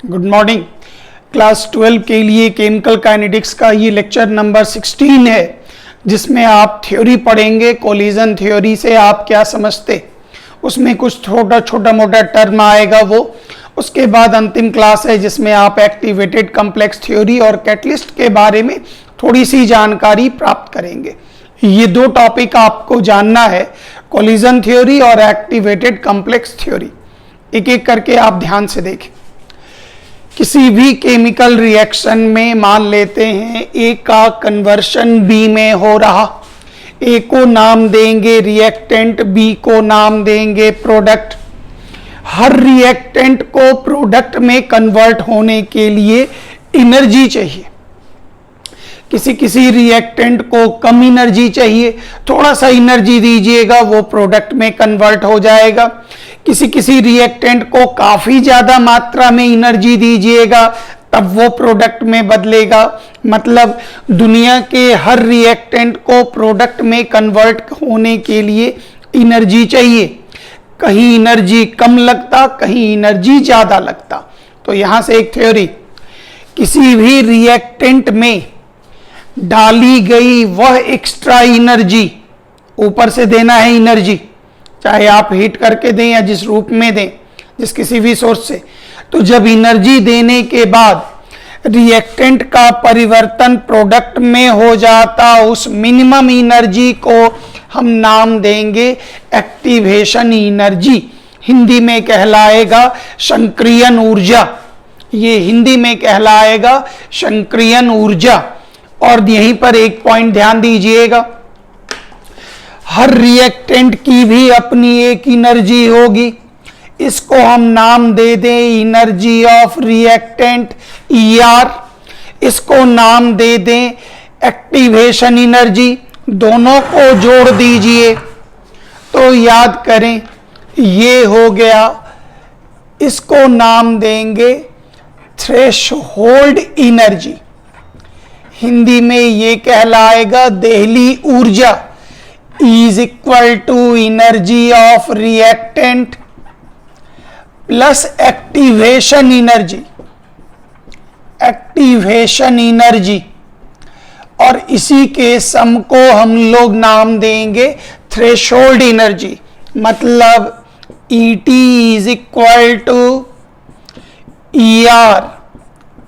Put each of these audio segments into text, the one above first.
Good morning. Class 12 के लिए chemical kinetics का ये लेक्चर नंबर 16 है, जिसमें आप थ्योरी पढ़ेंगे। कोलिजन थ्योरी से आप क्या समझते, उसमें कुछ छोटा मोटा टर्म आएगा वो। उसके बाद अंतिम क्लास है जिसमें आप एक्टिवेटेड कॉम्प्लेक्स थ्योरी और कैटलिस्ट के बारे में थोड़ी सी जानकारी प्राप्त करेंगे। ये दो टॉपिक आपको जानना है, कोलिजन थ्योरी और एक्टिवेटेड कॉम्प्लेक्स थ्योरी। एक एक करके आप ध्यान से देखें। किसी भी केमिकल रिएक्शन में मान लेते हैं ए का कन्वर्शन बी में हो रहा, ए को नाम देंगे रिएक्टेंट, बी को नाम देंगे प्रोडक्ट। हर रिएक्टेंट को प्रोडक्ट में कन्वर्ट होने के लिए एनर्जी चाहिए। किसी रिएक्टेंट को कम एनर्जी चाहिए, थोड़ा सा एनर्जी दीजिएगा वो प्रोडक्ट में कन्वर्ट हो जाएगा। किसी रिएक्टेंट को काफी ज्यादा मात्रा में एनर्जी दीजिएगा तब वो प्रोडक्ट में बदलेगा। मतलब दुनिया के हर रिएक्टेंट को प्रोडक्ट में कन्वर्ट होने के लिए एनर्जी चाहिए। कहीं एनर्जी कम लगता, कहीं एनर्जी ज्यादा लगता। तो यहां से एक थ्योरी, किसी भी रिएक्टेंट में डाली गई वह एक्स्ट्रा एनर्जी, ऊपर से देना है एनर्जी, चाहे आप हीट करके दें या जिस रूप में दें, जिस किसी भी सोर्स से। तो जब एनर्जी देने के बाद रिएक्टेंट का परिवर्तन प्रोडक्ट में हो जाता, उस मिनिमम एनर्जी को हम नाम देंगे एक्टिवेशन एनर्जी। हिंदी में कहलाएगा संक्रियन ऊर्जा। ये हिंदी में कहलाएगा संक्रियन ऊर्जा। और यहीं पर एक पॉइंट ध्यान दीजिएगा, हर रिएक्टेंट की भी अपनी एक एनर्जी होगी। इसको हम नाम दे दें एनर्जी ऑफ रिएक्टेंट ER। इसको नाम दे दें एक्टिवेशन एनर्जी। दोनों को जोड़ दीजिए तो याद करें ये हो गया। इसको नाम देंगे थ्रेशहोल्ड एनर्जी। हिंदी में ये कहलाएगा देहली ऊर्जा। Is equal to energy of reactant plus activation energy. Activation energy और इसी के सम को हम लोग नाम देंगे थ्रेशोल्ड एनर्जी। मतलब ET is equal to ER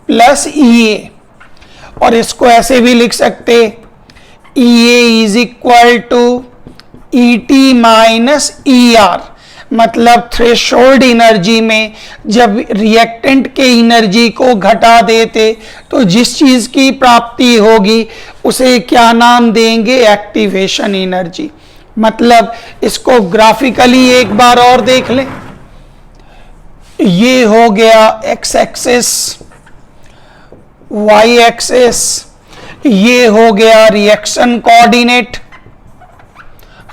plus EA। और इसको ऐसे भी लिख सकते EA is equal to ET minus ER। मतलब थ्रेशोल्ड एनर्जी में जब रिएक्टेंट के एनर्जी को घटा देते तो जिस चीज की प्राप्ति होगी उसे क्या नाम देंगे, एक्टिवेशन एनर्जी। मतलब इसको ग्राफिकली एक बार और देख लें। ये हो गया एक्स एक्सिस, वाई एक्सिस, ये हो गया रिएक्शन कोऑर्डिनेट,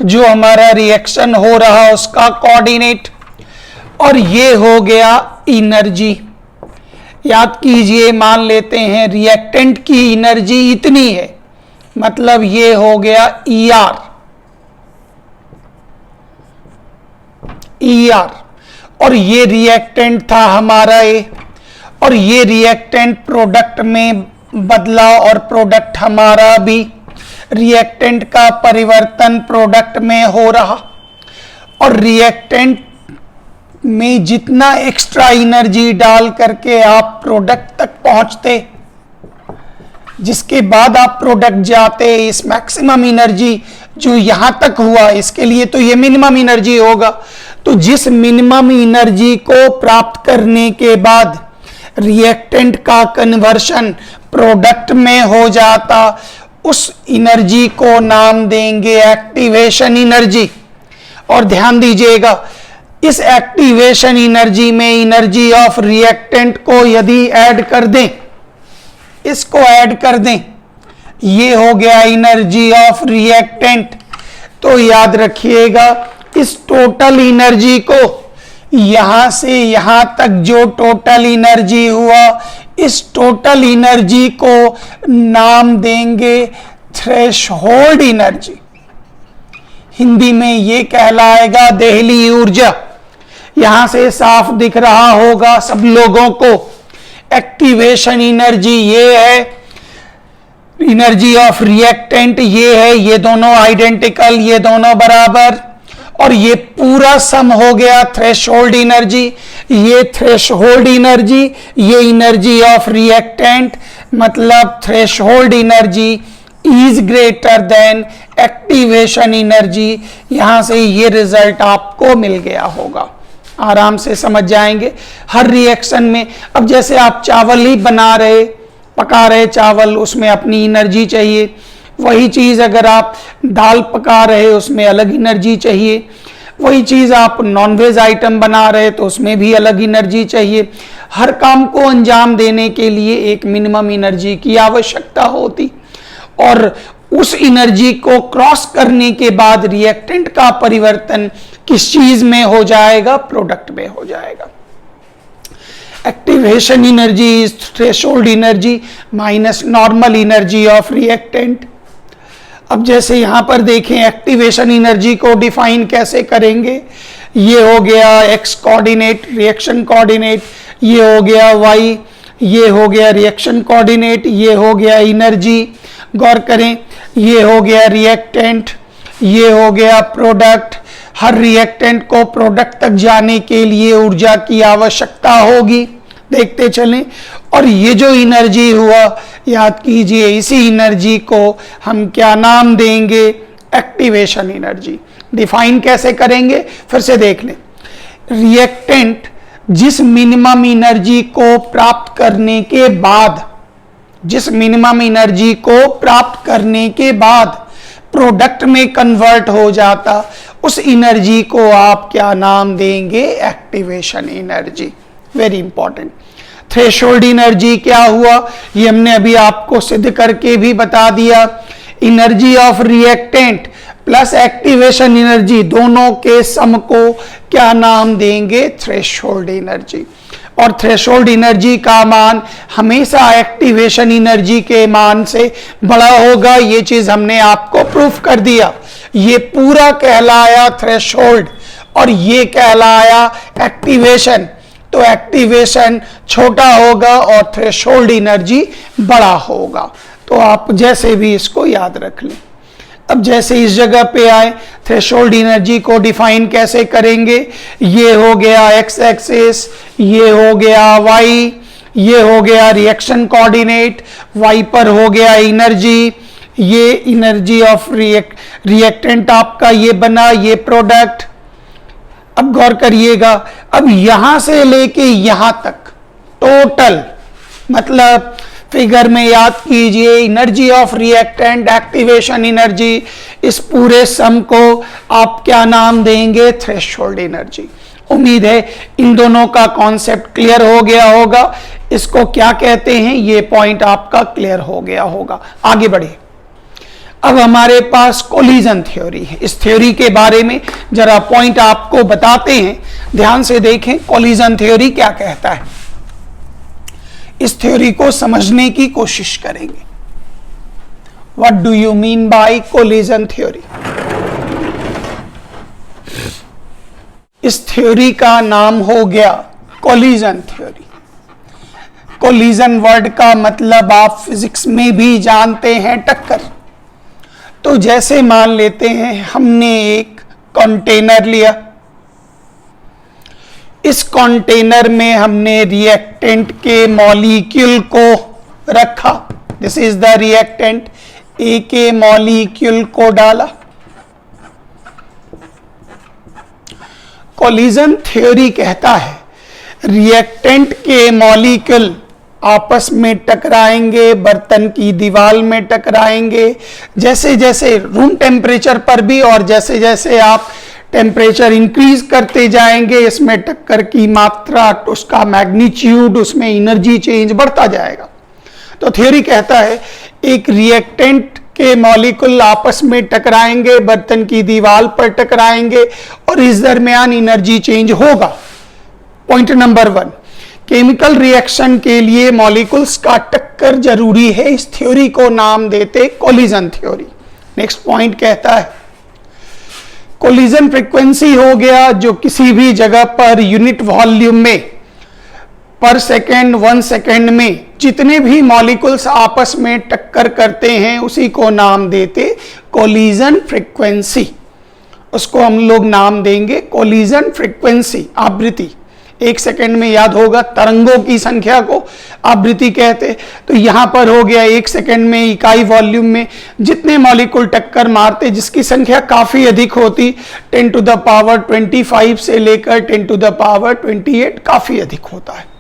जो हमारा रिएक्शन हो रहा उसका कोऑर्डिनेट, और ये हो गया एनर्जी। याद कीजिए, मान लेते हैं रिएक्टेंट की एनर्जी इतनी है, मतलब ये हो गया ER। और ये रिएक्टेंट था हमारा A, और ये रिएक्टेंट प्रोडक्ट में बदला और प्रोडक्ट हमारा B। रिएक्टेंट का परिवर्तन प्रोडक्ट में हो रहा और रिएक्टेंट में जितना एक्स्ट्रा एनर्जी डाल करके आप प्रोडक्ट तक पहुंचते, जिसके बाद आप प्रोडक्ट जाते, इस मैक्सिमम एनर्जी जो यहां तक हुआ, इसके लिए तो ये मिनिमम एनर्जी होगा। तो जिस मिनिमम एनर्जी को प्राप्त करने के बाद रिएक्टेंट का कन्वर्शन प्रोडक्ट में हो जाता, उस एनर्जी को नाम देंगे एक्टिवेशन एनर्जी। और ध्यान दीजिएगा, इस एक्टिवेशन एनर्जी में एनर्जी ऑफ रिएक्टेंट को यदि ऐड कर दें, इसको ऐड कर दें, ये हो गया एनर्जी ऑफ रिएक्टेंट। तो याद रखिएगा, इस टोटल एनर्जी को, यहां से यहां तक जो टोटल एनर्जी हुआ, इस टोटल एनर्जी को नाम देंगे थ्रेशहोल्ड एनर्जी। हिंदी में ये कहलाएगा देहली ऊर्जा। यहां से साफ दिख रहा होगा सब लोगों को एक्टिवेशन एनर्जी ये है, एनर्जी ऑफ रिएक्टेंट ये है, ये दोनों आइडेंटिकल, ये दोनों बराबर, और ये पूरा सम हो गया थ्रेशोल्ड एनर्जी। ये थ्रेशोल्ड एनर्जी, ये एनर्जी ऑफ रिएक्टेंट, मतलब threshold energy is greater than activation energy. यहां से ये रिजल्ट आपको मिल गया होगा, आराम से समझ जाएंगे हर रिएक्शन में। अब जैसे आप चावल ही बना रहे, पका रहे चावल, उसमें अपनी एनर्जी चाहिए। वही चीज अगर आप दाल पका रहे, उसमें अलग एनर्जी चाहिए। वही चीज आप नॉनवेज आइटम बना रहे तो उसमें भी अलग एनर्जी चाहिए। हर काम को अंजाम देने के लिए एक मिनिमम एनर्जी की आवश्यकता होती, और उस एनर्जी को क्रॉस करने के बाद रिएक्टेंट का परिवर्तन किस चीज में हो जाएगा? प्रोडक्ट में हो जाएगा। Activation energy is threshold energy minus normal energy of reactant. अब जैसे यहां पर देखें एक्टिवेशन एनर्जी को डिफाइन कैसे करेंगे। ये हो गया एक्स कोऑर्डिनेट, रिएक्शन कोऑर्डिनेट, ये हो गया वाई, ये हो गया रिएक्शन कोऑर्डिनेट, ये हो गया एनर्जी। गौर करें, ये हो गया रिएक्टेंट, ये हो गया प्रोडक्ट। हर रिएक्टेंट को प्रोडक्ट तक जाने के लिए ऊर्जा की आवश्यकता होगी, देखते चलें। और ये जो एनर्जी हुआ, याद कीजिए, इसी एनर्जी को हम क्या नाम देंगे? Activation energy. डिफाइन कैसे करेंगे? फिर से देख लें। रिएक्टेंट जिस मिनिमम एनर्जी को प्राप्त करने के बाद, जिस मिनिमम एनर्जी को प्राप्त करने के बाद प्रोडक्ट में कन्वर्ट हो जाता, उस एनर्जी को आप क्या नाम देंगे? Activation energy. Very important. Threshold energy क्या हुआ? ये हमने अभी आपको सिद्ध करके भी बता दिया। Energy of reactant plus activation energy, दोनों के सम को क्या नाम देंगे? Threshold energy. और थ्रेशोल्ड एनर्जी का मान हमेशा एक्टिवेशन एनर्जी के मान से बड़ा होगा। ये चीज हमने आपको प्रूफ कर दिया। ये पूरा कहलाया थ्रेशोल्ड और ये कहलाया एक्टिवेशन। तो एक्टिवेशन छोटा होगा और थ्रेशोल्ड एनर्जी बड़ा होगा। तो आप जैसे भी इसको याद रख लें। अब जैसे इस जगह पे आए, थ्रेशोल्ड एनर्जी को डिफाइन कैसे करेंगे? ये हो गया एक्स एक्सिस, ये हो गया वाई, ये हो गया रिएक्शन कोऑर्डिनेट, वाई पर हो गया एनर्जी, ये एनर्जी ऑफ रिएक्टेंट आपका ये बना, ये प्रोडक्ट। अब गौर करिएगा, अब यहां से लेके यहां तक टोटल, मतलब फिगर में याद कीजिए, energy of reactant, activation energy, इस पूरे सम को आप क्या नाम देंगे? Threshold energy. उम्मीद है इन दोनों का कॉन्सेप्ट क्लियर हो गया होगा। इसको क्या कहते हैं, ये पॉइंट आपका क्लियर हो गया होगा। आगे बढ़े। अब हमारे पास कोलिजन थ्योरी है। इस थ्योरी के बारे में जरा पॉइंट आपको बताते हैं, ध्यान से देखें। कोलिजन थ्योरी क्या कहता है, इस थ्योरी को समझने की कोशिश करेंगे। What do you mean by collision theory? इस थ्योरी का नाम हो गया कोलिजन थ्योरी। कोलिजन वर्ड का मतलब आप फिजिक्स में भी जानते हैं, टक्कर। तो जैसे मान लेते हैं हमने एक कंटेनर लिया, इस कंटेनर में हमने रिएक्टेंट के मॉलिक्यूल को रखा, दिस इज द रिएक्टेंट, ए के मॉलिक्यूल को डाला। कोलिजन थ्योरी कहता है रिएक्टेंट के मॉलिक्यूल आपस में टकराएंगे, बर्तन की दीवार में टकराएंगे। जैसे जैसे रूम टेम्परेचर पर भी, और जैसे जैसे आप टेम्परेचर इंक्रीज करते जाएंगे, इसमें टक्कर की मात्रा, उसका मैग्नीट्यूड, उसमें एनर्जी चेंज बढ़ता जाएगा। तो थ्योरी कहता है एक रिएक्टेंट के मॉलिक्यूल आपस में टकराएंगे, बर्तन की दीवार पर टकराएंगे और इस दरमियान एनर्जी चेंज होगा। पॉइंट नंबर 1, केमिकल रिएक्शन के लिए मॉलिक्यूल्स का टक्कर जरूरी है। इस थ्योरी को नाम देते कोलिजन थ्योरी। नेक्स्ट पॉइंट कहता है कोलिजन फ्रीक्वेंसी हो गया जो किसी भी जगह पर यूनिट वॉल्यूम में पर सेकेंड 1 सेकेंड में जितने भी मॉलिक्यूल्स आपस में टक्कर करते हैं उसी को नाम देते कोलिजन फ्रीक्वेंसी। उसको हम लोग नाम देंगे कोलिजन फ्रीक्वेंसी, आवृत्ति। 1 सेकेंड में याद होगा तरंगों की संख्या को आवृत्ति कहते। तो यहां पर हो गया 1 सेकेंड में इकाई वॉल्यूम में जितने मॉलिक्यूल टक्कर मारते जिसकी संख्या काफी अधिक होती, 10 टू द पावर 25 से लेकर 10 टू द पावर 28 काफी अधिक होता है।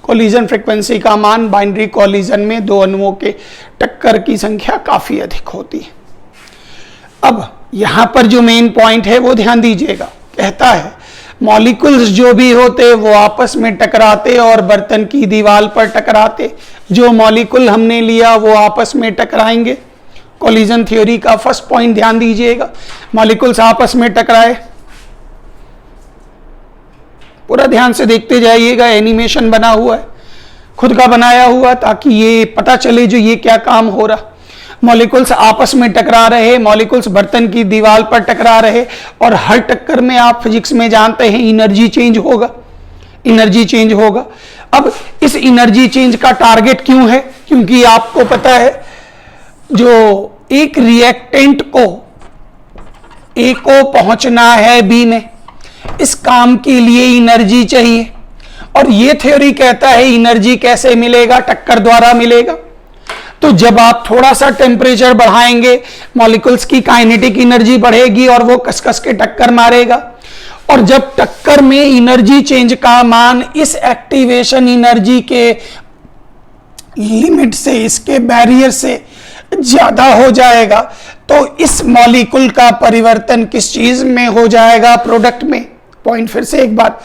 कोलिजन फ्रीक्वेंसी का मान बाइनरी कोलिजन में दो अणुओं के टक्कर की संख्या काफी अधिक होती है। अब यहां पर जो मेन पॉइंट है वो ध्यान दीजिएगा, कहता है मॉलिक्यूल्स जो भी होते वो आपस में टकराते और बर्तन की दीवार पर टकराते। जो मॉलिक्यूल हमने लिया वो आपस में टकराएंगे। कोलिजन थ्योरी का फर्स्ट पॉइंट ध्यान दीजिएगा, मॉलिक्यूल्स आपस में टकराए। पूरा ध्यान से देखते जाइएगा, एनिमेशन बना हुआ है, खुद का बनाया हुआ, ताकि ये पता चले जो ये क्या काम हो रहा। मॉलिक्यूल्स आपस में टकरा रहे, मॉलिक्यूल्स बर्तन की दीवार पर टकरा रहे, और हर टक्कर में आप फिजिक्स में जानते हैं एनर्जी चेंज होगा, एनर्जी चेंज होगा। अब इस एनर्जी चेंज का टारगेट क्यों है? क्योंकि आपको पता है जो एक रिएक्टेंट को ए को पहुंचना है बी में, इस काम के लिए एनर्जी चाहिए। और ये थ्योरी कहता है एनर्जी कैसे मिलेगा? टक्कर द्वारा मिलेगा। तो जब आप थोड़ा सा टेम्परेचर बढ़ाएंगे मॉलिक्यूल्स की काइनेटिक एनर्जी बढ़ेगी और वो कस-कस के टक्कर मारेगा। और जब टक्कर में एनर्जी चेंज का मान इस एक्टिवेशन एनर्जी के लिमिट से, इसके बैरियर से ज्यादा हो जाएगा, तो इस मॉलिक्यूल का परिवर्तन किस चीज में हो जाएगा? प्रोडक्ट में। पॉइंट फिर से एक बात,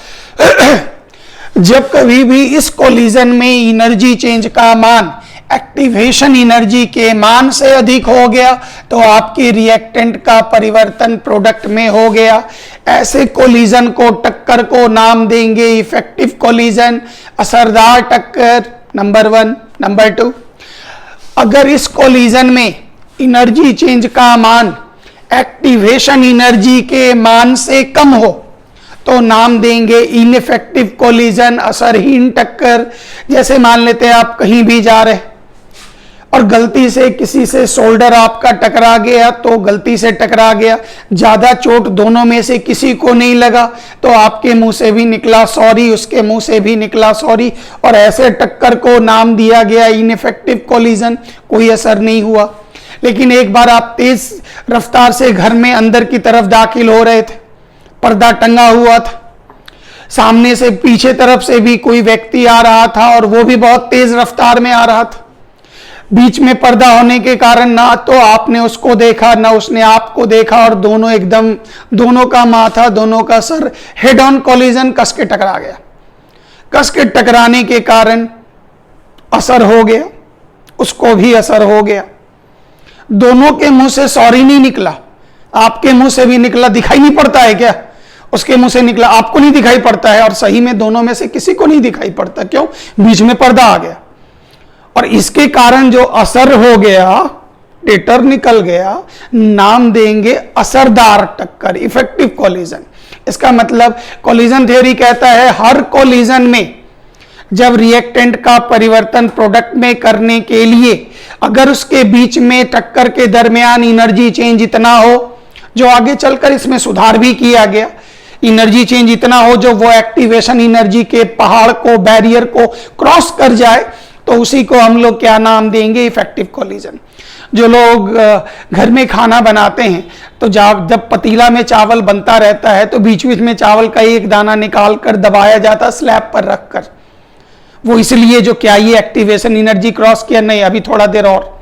जब कभी भी इस कोलिजन में एनर्जी चेंज का मान एक्टिवेशन एनर्जी के मान से अधिक हो गया तो आपके रिएक्टेंट का परिवर्तन प्रोडक्ट में हो गया। ऐसे कोलिजन को, टक्कर को नाम देंगे इफेक्टिव कोलिजन, असरदार टक्कर, नंबर 1। नंबर 2, अगर इस कोलिजन में एनर्जी चेंज का मान एक्टिवेशन एनर्जी के मान से कम हो तो नाम देंगे इनइफेक्टिव कोलिजन, असरहीन टक्कर। जैसे मान लेते हैं आप कहीं भी जा रहे और गलती से किसी से शोल्डर आपका टकरा गया, तो गलती से टकरा गया, ज्यादा चोट दोनों में से किसी को नहीं लगा, तो आपके मुंह से भी निकला सॉरी, उसके मुंह से भी निकला सॉरी, और ऐसे टक्कर को नाम दिया गया इनइफेक्टिव कोलिजन, कोई असर नहीं हुआ। लेकिन एक बार आप तेज रफ्तार से घर में अंदर की तरफ दाखिल हो रहे थे, पर्दा टंगा हुआ था, सामने से पीछे तरफ से भी कोई व्यक्ति आ रहा था और वो भी बहुत तेज रफ्तार में आ रहा था। बीच में पर्दा होने के कारण ना तो आपने उसको देखा ना उसने आपको देखा, और दोनों एकदम, दोनों का माथा, दोनों का सर हेड ऑन कोलिजन कस के टकरा गया। कस के टकराने के कारण असर हो गया, उसको भी असर हो गया। दोनों के मुंह से सॉरी नहीं निकला, आपके मुंह से भी निकला, दिखाई नहीं पड़ता है क्या? उसके मुंह से निकला, आपको नहीं दिखाई पड़ता है, और सही में दोनों में से किसी को नहीं दिखाई पड़ता। क्यों? बीच में पर्दा आ गया, और इसके कारण जो असर हो गया, टेटर निकल गया, नाम देंगे असरदार टक्कर, इफेक्टिव कोलिजन। इसका मतलब कोलिजन थ्योरी कहता है हर कोलिजन में जब रिएक्टेंट का परिवर्तन प्रोडक्ट में करने के लिए अगर उसके बीच में टक्कर के दरमियान एनर्जी चेंज इतना हो, जो आगे चलकर इसमें सुधार भी किया गया, एनर्जी चेंज इतना हो जो वो एक्टिवेशन एनर्जी के पहाड़ को, बैरियर को क्रॉस कर जाए, तो उसी को हम लोग क्या नाम देंगे? Effective collision. जो लोग घर में खाना बनाते हैं तो जब पतीला में चावल बनता रहता है तो बीच बीच में चावल का एक दाना निकाल कर दबाया जाता स्लैब पर रखकर, वो इसलिए जो क्या ये एक्टिवेशन एनर्जी क्रॉस किया? नहीं, अभी थोड़ा देर और,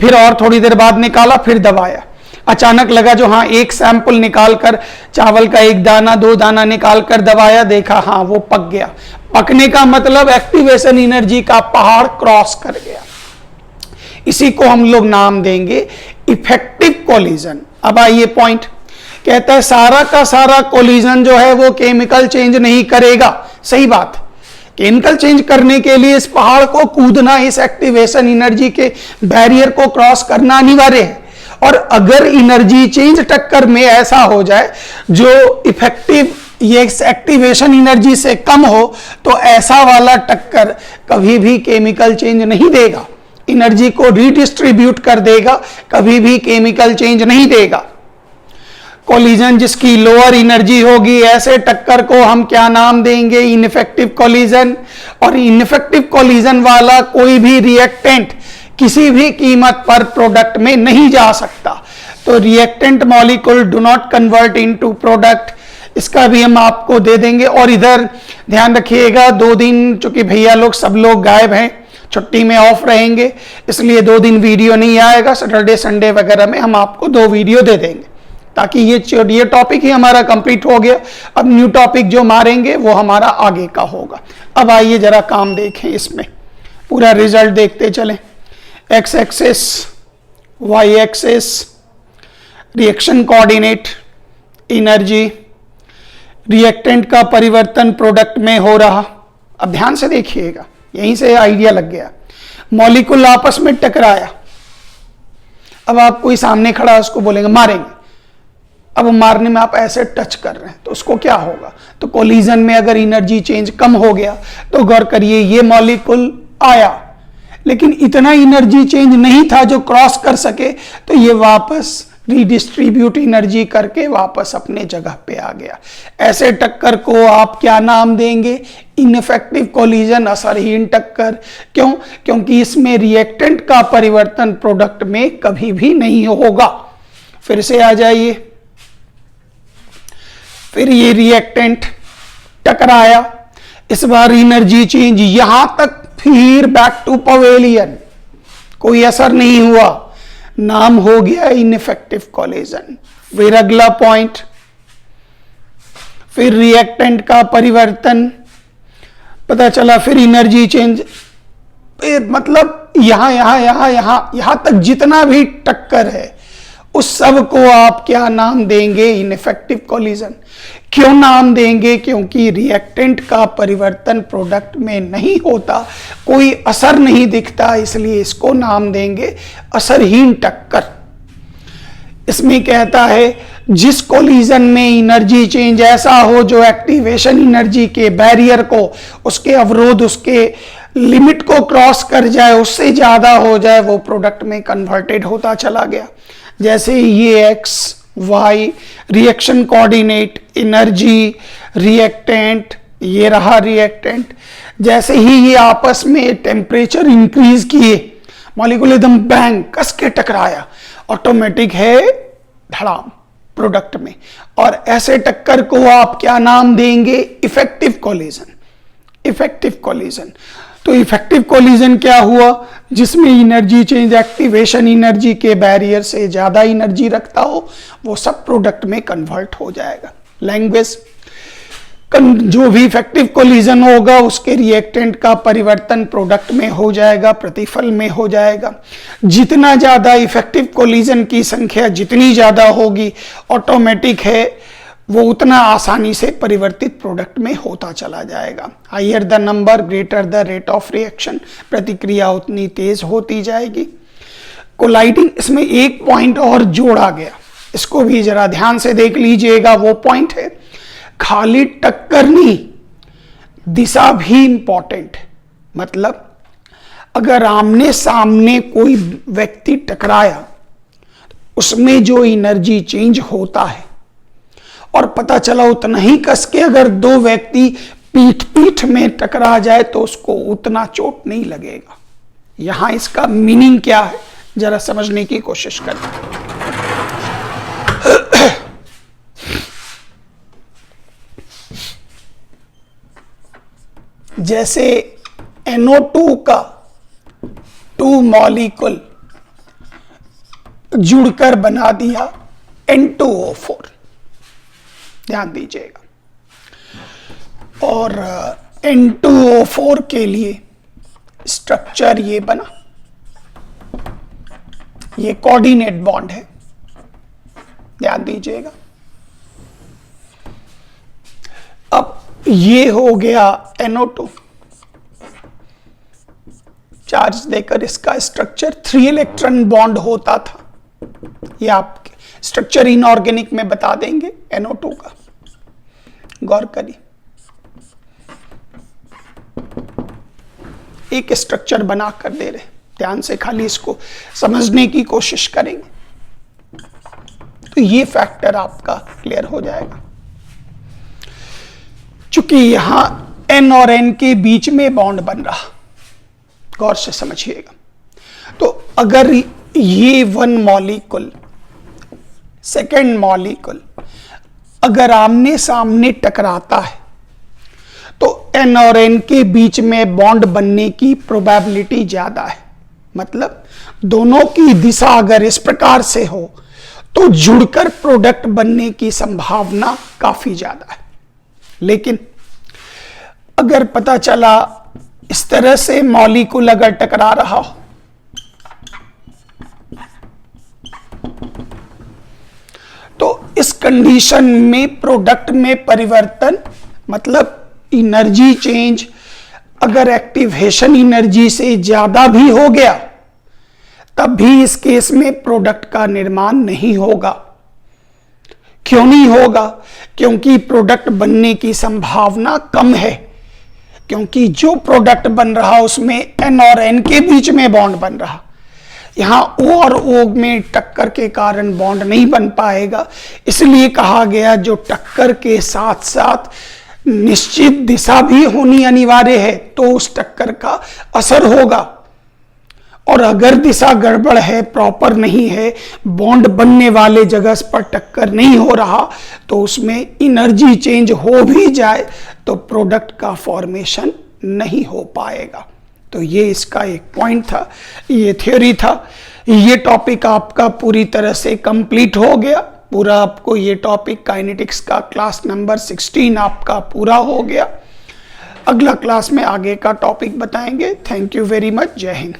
फिर और थोड़ी देर बाद निकाला, फिर दबाया। अचानक लगा जो हाँ एक सैंपल निकालकर चावल का एक दाना, 2 दाना निकालकर दबाया, देखा हाँ वो पक गया। पकने का मतलब एक्टिवेशन एनर्जी का पहाड़ क्रॉस कर गया। इसी को हम लोग नाम देंगे इफेक्टिव कोलिजन। अब आइए पॉइंट, कहता है सारा का सारा कोलिजन जो है वो केमिकल चेंज नहीं करेगा। सही बात, केमिकल चेंज करने के लिए इस पहाड़ को कूदना, इस एक्टिवेशन एनर्जी के बैरियर को क्रॉस करना अनिवार्य है। और अगर एनर्जी चेंज टक्कर में ऐसा हो जाए जो इफेक्टिव ये एक्टिवेशन एनर्जी से कम हो तो ऐसा वाला टक्कर कभी भी केमिकल चेंज नहीं देगा, एनर्जी को रीडिस्ट्रीब्यूट कर देगा, कभी भी केमिकल चेंज नहीं देगा। कोलिजन जिसकी लोअर एनर्जी होगी, ऐसे टक्कर को हम क्या नाम देंगे? Ineffective collision. और इनफेक्टिव कोलिजन वाला कोई भी रिएक्टेंट किसी भी कीमत पर प्रोडक्ट में नहीं जा सकता। तो reactant molecule do not convert into product, इसका भी हम आपको दे देंगे। और इधर ध्यान रखिएगा, 2 दिन चूंकि भैया लोग सब लोग गायब हैं, छुट्टी में ऑफ रहेंगे, इसलिए 2 दिन वीडियो नहीं आएगा। सैटरडे संडे वगैरह में हम आपको 2 वीडियो दे देंगे, ताकि ये टॉपिक ही हमारा कंप्लीट हो गया। अब न्यू टॉपिक जो मारेंगे वो हमारा आगे का होगा। अब आइए जरा काम देखें, इसमें पूरा रिजल्ट देखते चलें। X axis, y axis, reaction coordinate, energy, reactant का परिवर्तन प्रोडक्ट में हो रहा। अब ध्यान से देखिएगा, यहीं से आइडिया लग गया। मॉलिक्यूल आपस में टकराया, अब आप कोई सामने खड़ा है उसको बोलेंगे मारेंगे। अब मारने में आप ऐसे टच कर रहे हैं तो उसको क्या होगा? तो कोलिजन में अगर एनर्जी चेंज कम हो गया तो गौर करिए, ये मॉलिक्यूल आया लेकिन इतना एनर्जी चेंज नहीं था जो क्रॉस कर सके, तो ये वापस रीडिस्ट्रीब्यूट एनर्जी करके वापस अपने जगह पे आ गया। ऐसे टक्कर को आप क्या नाम देंगे? इनफेक्टिव कोलिजन, असरहीन टक्कर। क्यों? क्योंकि इसमें रिएक्टेंट का परिवर्तन प्रोडक्ट में कभी भी नहीं होगा। फिर से आ जाइए, फिर ये रिएक्टेंट टकराया, इस बार एनर्जी चेंज यहां तक, फिर बैक टू पवेलियन, कोई असर नहीं हुआ, नाम हो गया इनफेक्टिव कोलिजन। फिर अगला पॉइंट, फिर रिएक्टेंट का परिवर्तन, पता चला फिर एनर्जी चेंज, मतलब यहां तक जितना भी टक्कर है उस सब को आप क्या नाम देंगे? Ineffective collision. क्यों नाम देंगे? क्योंकि रिएक्टेंट का परिवर्तन प्रोडक्ट में नहीं होता, कोई असर नहीं दिखता, इसलिए इसको नाम देंगे असरहीन टक्कर। इसमें कहता है जिस कोलिजन में एनर्जी चेंज ऐसा हो जो एक्टिवेशन एनर्जी के बैरियर को, उसके अवरोध, उसके लिमिट को क्रॉस कर जाए, उससे ज्यादा हो जाए, वो प्रोडक्ट में कन्वर्टेड होता चला गया। जैसे ये x y, reaction coordinate, energy, reactant, ये रहा रिएक्टेंट। जैसे ही ये आपस में टेम्परेचर इंक्रीज किए, मॉलिक्यूल एकदम बैंग कस के टकराया, ऑटोमेटिक है धड़ाम प्रोडक्ट में। और ऐसे टक्कर को आप क्या नाम देंगे? Effective collision. Effective collision. तो इफेक्टिव कोलिजन क्या हुआ? जिसमें एनर्जी चेंज एक्टिवेशन एनर्जी के बैरियर से ज्यादा एनर्जी रखता हो, वो सब प्रोडक्ट में कन्वर्ट हो जाएगा। लैंग्वेज, जो भी इफेक्टिव कोलिजन होगा उसके रिएक्टेंट का परिवर्तन प्रोडक्ट में हो जाएगा, प्रतिफल में हो जाएगा। जितना ज्यादा इफेक्टिव कोलिजन की संख्या जितनी ज्यादा होगी, ऑटोमेटिक है वो उतना आसानी से परिवर्तित प्रोडक्ट में होता चला जाएगा। Higher the number greater the rate of reaction, प्रतिक्रिया उतनी तेज होती जाएगी। कोलाइडिंग, इसमें एक पॉइंट और जोड़ा गया, इसको भी जरा ध्यान से देख लीजिएगा। वो पॉइंट है खाली टक्कर नहीं, दिशा भी इंपॉर्टेंट। मतलब अगर आमने सामने कोई व्यक्ति टकराया, उसमें जो एनर्जी चेंज होता है, और पता चला उतना ही कस के अगर 2 व्यक्ति पीठ पीठ में टकरा जाए तो उसको उतना चोट नहीं लगेगा। यहां इसका मीनिंग क्या है जरा समझने की कोशिश करें। जैसे NO2 का 2 मॉलिक्यूल जुड़कर बना दिया N2O4, ध्यान दीजिएगा। और N2O4 के लिए स्ट्रक्चर ये बना, ये कोऑर्डिनेट बॉन्ड है, ध्यान दीजिएगा। अब ये हो गया NO2, चार्ज देकर इसका स्ट्रक्चर 3 इलेक्ट्रॉन बॉन्ड होता था। ये आप स्ट्रक्चर इनऑर्गेनिक में बता देंगे NO2 का। गौर करिए, एक स्ट्रक्चर बना कर दे रहे, ध्यान से खाली इसको समझने की कोशिश करेंगे तो ये फैक्टर आपका क्लियर हो जाएगा। चूंकि यहां N और N के बीच में बॉन्ड बन रहा, गौर से समझिएगा, तो अगर ये वन मॉलिक्यूल सेकेंड मॉलिक्यूल अगर आमने सामने टकराता है तो N और N के बीच में बॉन्ड बनने की प्रोबेबिलिटी ज्यादा है। मतलब दोनों की दिशा अगर इस प्रकार से हो तो जुड़कर प्रोडक्ट बनने की संभावना काफी ज्यादा है। लेकिन अगर पता चला इस तरह से मॉलिक्यूल अगर टकरा रहा हो तो इस कंडीशन में प्रोडक्ट में परिवर्तन मतलब एनर्जी चेंज अगर एक्टिवेशन एनर्जी से ज्यादा भी हो गया तब भी इस केस में प्रोडक्ट का निर्माण नहीं होगा। क्यों नहीं होगा? क्योंकि प्रोडक्ट बनने की संभावना कम है, क्योंकि जो प्रोडक्ट बन रहा उसमें N और N के बीच में बॉन्ड बन रहा, यहां O और O में टक्कर के कारण बॉन्ड नहीं बन पाएगा। इसलिए कहा गया जो टक्कर के साथ साथ निश्चित दिशा भी होनी अनिवार्य है तो उस टक्कर का असर होगा, और अगर दिशा गड़बड़ है, प्रॉपर नहीं है, बॉन्ड बनने वाले जगह पर टक्कर नहीं हो रहा तो उसमें एनर्जी चेंज हो भी जाए तो प्रोडक्ट का फॉर्मेशन नहीं हो पाएगा। तो ये इसका एक पॉइंट था, ये थ्योरी था। ये टॉपिक आपका पूरी तरह से कंप्लीट हो गया। पूरा आपको ये टॉपिक काइनेटिक्स का क्लास नंबर 16 आपका पूरा हो गया। अगला क्लास में आगे का टॉपिक बताएंगे। Thank you very much. जय हिंद।